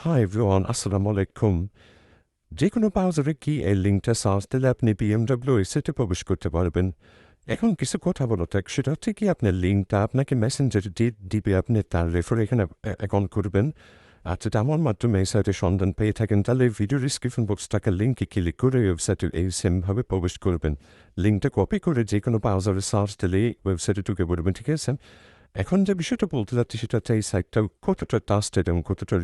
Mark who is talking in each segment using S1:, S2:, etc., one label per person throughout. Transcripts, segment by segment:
S1: Hi everyone, আসসালামু আলাইকুম। যে কোনো ব্রাউজারে গিয়ে এই লিঙ্কটা সার্চ দিলে আপনি বিএমডব্লিউ এসেটে প্রবেশ করতে পারবেন। এখন কিছু কথা বলো থাক, সেটা হচ্ছে কি আপনার লিঙ্কটা আপনাকে মেসেঞ্জারে দিবে, আপনি তার রেফার এখানে অ্যাকাউন্ট করবেন। আর যদি আমার মাধ্যমে এই সাইটে সন্ধান পেয়ে থাকেন তাহলে ভিডিও ডিসক্রিপশন বক্সটাকে লিঙ্কে ক্লিক করে ওয়েবসাইটে এই সেমভাবে প্রবেশ করবেন। লিঙ্কটা কপি করে যে কোনো ব্রাউজারে সার্চ দিলে ওয়েবসাইটে ঢুকে পড়বেন, ঠিক আছে? এখন যে বিষয়টা বলতে যাচ্ছি সেটা হচ্ছে এই সাইটটা কতটা ট্রাস্টেড এবং কতটা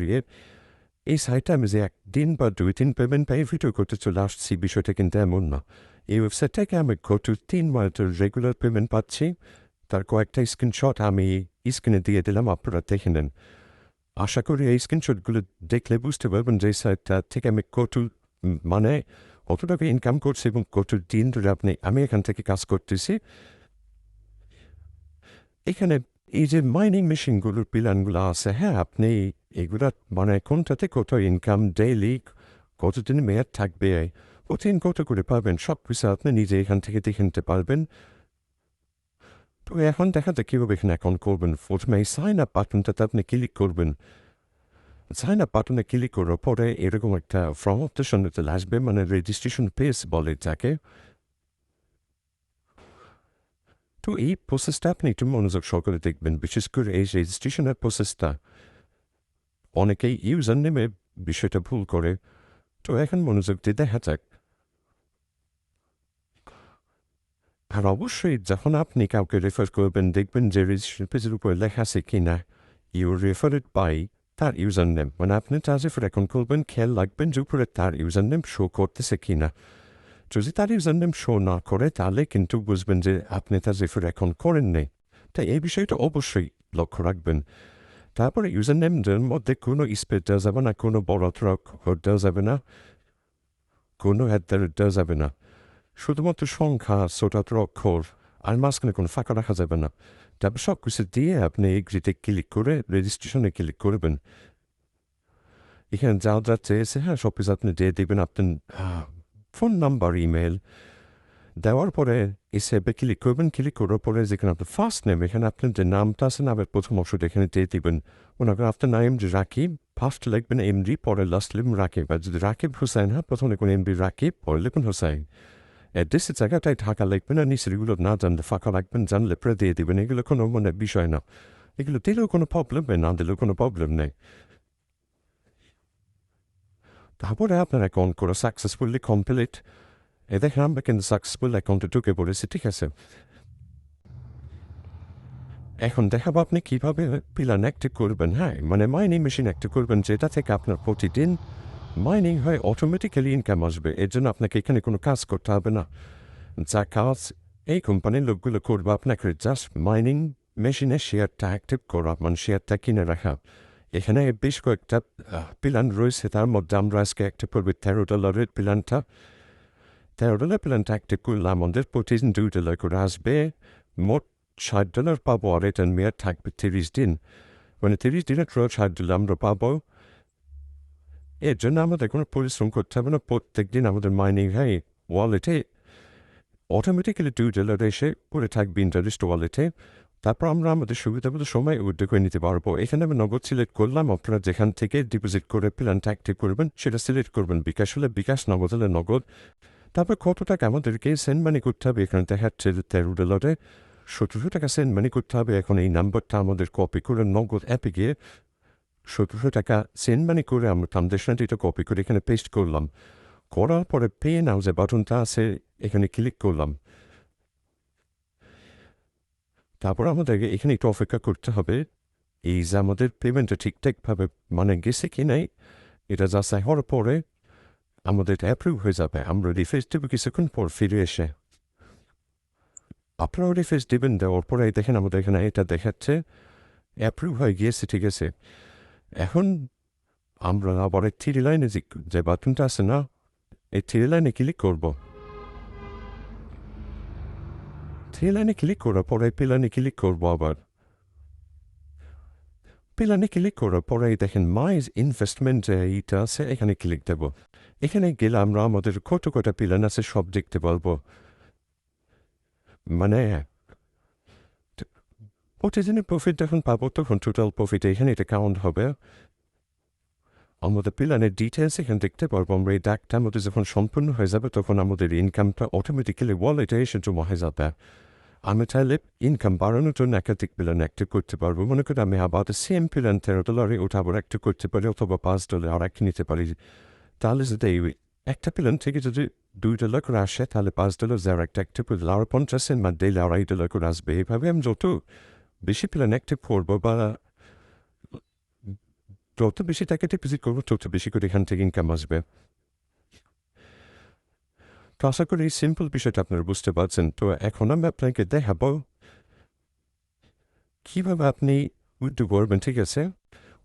S1: এই সাইটে আমি যে একদিন বা 2-3 পেমেন্ট পেয়ে ভিডিও করতে চলে আসছি, বিষয়টা কিন্তু এমন না। এই ওয়েবসাইট থেকে আমি গত 3 মাসের রেগুলার পেমেন্ট পাচ্ছি। তার কয়েকটা স্ক্রিনশট আমি স্ক্রিনে দিয়ে দিলাম, আপনারা দেখে নেন। আশা করি এই স্ক্রিনশটগুলো দেখলে বুঝতে পারবেন যে এই সাইটটা থেকে আমি মানে কত টাকা ইনকাম করছি এবং কত দিন ধরে আমি এখান থেকে কাজ করতেছি। এখানে এই যে মাইনিং মেশিনগুলোর প্ল্যানগুলো আছে, হ্যাঁ, আপনি এগুলা মানে কোনটাতে কত ইনকাম ডেইলি, কতদিন মেয়াদ থাকবে, প্রতিদিন কত করে পাবেন, সব কিছু আপনি নিজে এখান থেকে দেখে নিতে পারবেন। তো এখন দেখা যাক কীভাবে এখানে অ্যাকাউন্ট করবেন। প্রথমে এই সাইন আপ বাটনটাতে আপনি ক্লিক করবেন। সাইন আপ বাটনে ক্লিক করার পরে এরকম একটা ফর্ম অফ দ্য সামনে চলে আসবে, মানে রেজিস্ট্রেশন পেজ বলে যাকে। তো এই প্রসেসটা আপনি একটু মনোযোগ সহকারে দেখবেন, বিশেষ করে এই রেজিস্ট্রেশনের প্রসেসটা। অনেকেই ইউজার নেমে বিষয়টা ভুল করে। তো এখন মনোযোগ দিয়ে দেখা যাক। আর অবশ্যই যখন আপনি কাউকে রেফার করবেন দেখবেন যে রেজিস্ট্রেশন পেজের উপরে লেখা আছে কি না ইউ রেফারেড বাই তার ইউজার নেম, মানে আপনি তার রেফার অ্যাকাউন্ট করবেন, খেয়াল রাখবেন যে উপরে তার ইউজার নেম শো করতেছে কি না। যদি তার ইউজার নেম শো না করে তাহলে কিন্তু বুঝবেন যে আপনি তার রেফার অ্যাকাউন্ট করেননি। তাই এই বিষয়টা অবশ্যই লক্ষ্য রাখবেন। তারপরে ইউজার নেমদের মধ্যে কোনো স্পেস দেওয়া যাবে না, কোনো বড় অক্ষর দেওয়া যাবে না, কোনো দেওয়া যাবে না। শুধুমাত্র সংখ্যা, ছোট অক্ষর, আর মাঝখানে কোনো ফাঁকা রাখা যাবে না। তারপর সব কিছু দিয়ে আপনি এগ্রিতে ক্লিক করে রেজিস্ট্রেশনে ক্লিক করবেন। এখানে যা চেয়েছে, হ্যাঁ, সব কিছু আপনি দিয়ে দেবেন। আপনার ফোন নাম্বার, ইমেল দেওয়ার পরে এই সেভে ক্লিক করবেন। ক্লিক করার পরে যেখানে আপনার ফার্স্ট নেম, এখানে আপনার যে নামটা আছে, নামের প্রথম অংশটা এখানে দিয়ে দেবেন। মনে করেন আপনার নাম যে রাকিব, ফার্স্ট লিখবেন এমডি, পরে লাস্ট লিখবেন রাকিব। আর যদি রাকিব হুসাইন হয়, প্রথমে লিখুন এমডি রাকিব, পরে লিখুন হুসাইন। অ্যাড্রেসের জায়গাটায় ঢাকা লিখবেন, আর নিচের এগুলো না জানলে ফাঁকা রাখবেন, জানলে পরে দিয়ে দেবেন। এগুলো কোনো বিষয় না। এগুলো দিলেও কোনো প্রবলেম নেই, না দিলেও কোনো প্রবলেম নেই। তারপরে আপনার অ্যাকাউন্ট করা সাকসেসফুলি কমপ্লিট। দেখেন আমরা কিন্তু সাকসেসফুল অ্যাকাউন্টে ঢুকে পড়েছি, ঠিক আছে? এখন দেখাবো আপনি কীভাবে প্ল্যান অ্যাক্টিভ করবেন। হ্যাঁ, মানে মাইনিং মেশিন অ্যাক্টিভ করবেন, যেটা থেকে আপনার প্রতিদিন মাইনিং হয় অটোমেটিক্যালি ইনকাম আসবে। এর জন্য আপনাকে এখানে কোনো কাজ করতে হবে না। যা কাজ এই কোম্পানির লোকগুলো করবে, আপনাকে জাস্ট মাইনিং মেশিনের শেয়ারটা অ্যাক্টিভ করা, মানে শেয়ারটা কিনে রাখা। এখানে বেশ কয়েকটা প্ল্যান রয়েছে, তার মধ্যে আমরা আজকে অ্যাক্টিভ করবে $13 প্ল্যানটা। $13 প্ল্যানটা অ্যাক্টিভ করলে আমাদের প্রতিদিন $2 করে আসবে, মোট $60 পাবো। আর এটার মেয়াদ থাকবে 30 দিন, মানে 30 দিনে $60 আমরা পাবো। এর জন্য আমাদের কোনো পরিশ্রম করতে হবে না। প্রত্যেক দিন আমাদের মাইনিং হয় ওয়ালেটে অটোমেটিক্যালি $2 এসে পড়ে থাকবে ইন্টারেস্ট ওয়ালেটে। তারপর আমরা আমাদের সুবিধা মতো সময় উইথড্র করে নিতে পারবো। এখানে আমি নগদ সিলেক্ট করলাম, আপনারা যেখান থেকে ডিপোজিট করে প্ল্যানটা অ্যাক্টিভ করবেন সেটা সিলেক্ট করবেন। বিকাশ হলে বিকাশ, নগদ হলে নগদ। তারপর কত টাকা আমাদেরকে সেন্ড মানি করতে হবে, এখানে দেখাচ্ছে $13 $17 সেন্ড মানি করতে হবে। এখন এই নাম্বারটা আমাদের কপি করে নগদ অ্যাপে গিয়ে $17 সেন্ড মানি করে আমরা ট্রানজ্যাকশনটা কপি করে এখানে পেস্ট করলাম। করার পরে পে নাও যে বাটনটা আছে এখানে ক্লিক করলাম। তারপর আমাদেরকে এখানে একটু অপেক্ষা করতে হবে এই যে আমাদের পেমেন্টটা ঠিকঠাকভাবে মানে গেছে কি নাই এটা যাচাই হওয়ার পরে আমাদের এটা অ্যাপ্রুভ হয়ে যাবে। আমরা রিফ্রেশ দেবো কিছুক্ষণ পর ফিরে এসে। আপনারাও রিফ্রেশ দেবেন, দেওয়ার পরে দেখেন আমাদের এখানে এটা দেখাচ্ছে অ্যাপ্রুভ হয়ে গিয়েছে, ঠিক আছে? এখন আমরা আবার এই থ্রি লাইনে যে বাটনটা আছে না, এই থ্রি লাইনে ক্লিক করবো। থ্রি লাইনে ক্লিক করার পরে প্ল্যানে ক্লিক করবো। আবার প্ল্যানে ক্লিক করার পরে দেখেন মাই ইনভেস্টমেন্ট যে এইটা আছে এখানে ক্লিক দেবো। এখানে গেলে আমরা আমাদের কটা প্ল্যান আছে সব দেখতে পারবো। মানে প্রতিদিনের প্রফিট যখন পাবো তখন টোটাল প্রফিট এখানে এটা কাউন্ট হবে। আমাদের প্ল্যানের ডিটেলস এখানে দেখতে পারবো। আমরা এই ডাকটা আমাদের যখন সম্পূর্ণ হয়ে যাবে তখন আমাদের ইনকামটা অটোমেটিক্যালি ওয়ালেটে এসে জমা হয়ে যাবে। আমি চাইলে ইনকাম বাড়ানোর জন্য একাধিক প্ল্যান অ্যাক্টিভ করতে পারবো। মনে করি আমি আবার সেম প্ল্যান $13 ওটা আবার অ্যাক্টিভ করতে পারি, অথবা $5 আর এক নিতে পারি। তাহলে যদি একটা প্ল্যান থেকে যদি $2 করে আসে, তাহলে $5 যার একটা অ্যাক্টিভ করলে আর 50 সেন্ট বা ডেইলি $2.5 করে আসবে। এইভাবে আমি যত বেশি প্ল্যান অ্যাক্টিভ করবো বা যত বেশি টাকা ডিপোজিট করবো তত বেশি করে এখান থেকে ইনকাম আসবে। তো আশা করি এই সিম্পল বিষয়টা আপনারা বুঝতে পারছেন। তো এখন আমি আপনাকে দেখাবো কীভাবে আপনি উইথড্র করবেন, ঠিক আছে?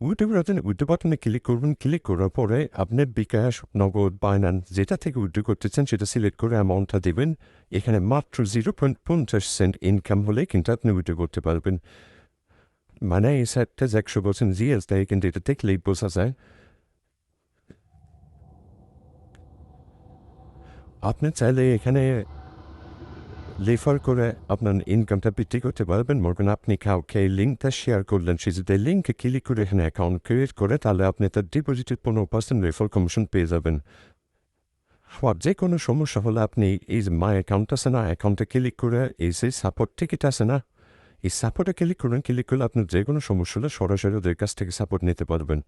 S1: উইথড্র বাটনে ক্লিক করবেন। ক্লিক করার পরে আপনার বিকাশ, নগদ, বাইন্যান্স যেটা থেকে উইথড্র করতে চান সেটা সিলেক্ট করে অ্যামাউন্টটা দেবেন। এখানে মাত্র 0.50 সেন্ট ইনকাম হলে কিন্তু আপনি উইথড্র করতে পারবেন। মানে এই সাইটটা 100% জিএস দেয়, কিন্তু এটা দেখলেই বোঝা যায়। আপনি চাইলে এখানে রেফার করে আপনার ইনকামটা বৃদ্ধি করতে পারবেন। মনে করেন আপনি কাউকে লিঙ্কটা শেয়ার করলেন, সে যদি লিঙ্কে ক্লিক করে এখানে অ্যাকাউন্ট ক্রিয়েট করে, তাহলে আপনি তার ডিপোজিটের 15% রেফার কমিশন পেয়ে যাবেন। আর যে কোনো সমস্যা হলে আপনি এই যে মাই অ্যাকাউন্ট আছে না, অ্যাকাউন্টে ক্লিক করে এই যে সাপোর্ট টিকিট আছে না, এই সাপোর্টে ক্লিক করলেন। ক্লিক করলে আপনার যে কোনো সমস্যা হলে সরাসরি ওদের কাছ থেকে সাপোর্ট নিতে পারবেন।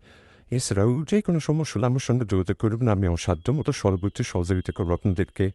S1: এছাড়াও যে কোনো সমস্যা হলে আমার সঙ্গে যোগাযোগ করবেন। আমি আমার সাধ্য মতো সর্বোচ্চ সহযোগিতা করবো আপনাদেরকে।